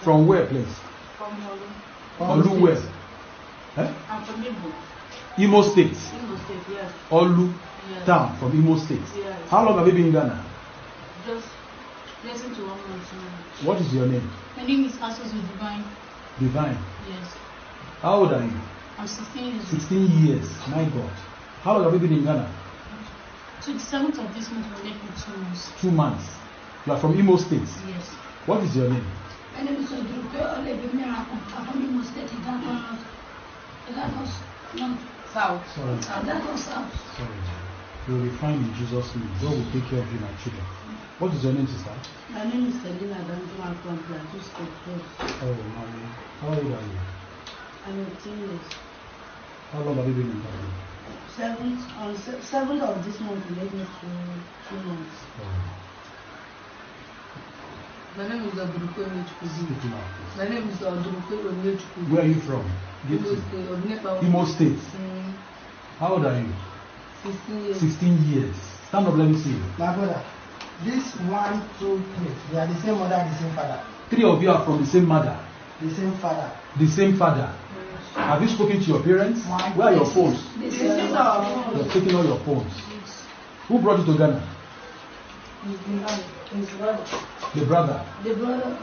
From where, please? From Olu where? I'm from Imo. Imo State. Imo State, yes. Olu Yes. town from Imo State. Yes. How long have you been in Ghana? Just listen to 1 month now. What is your name? My name is Asos Divine. Divine. Yes. How old are you? I'm 16 years old. 16 years. My God. How long have you been in Ghana? To the 7th of this month will make me 2 months. 2 months. You are from Imo State. Yes. What is your name? My name is Odomobinrin. I'm from Imo State. That was not South. Sorry. that was south. Sorry. You will be fine in Jesus' name. God will take care of you, my children. What is your name, sister? My name is Selina Danjuma from Plateau State. Oh, mommy. How old are you? I'm 18 years. How long have you been in Ghana? 7th of this month will make me 2 months. Oh. My name is Oduruko Speak now, please. My name is Oduruko Onyechukwudi. Where are you from? Imo State. How old are you? 16 years. 16 years. Stand up, let me see you. My brother, this 1, 2, 3, they are the same mother, the same father. 3 of you are from the same mother, The same father. the same father. Have you spoken to your parents? Where are your phones? This is our You have taken all your phones. Who brought you to Ghana? his brother. The brother. The brother.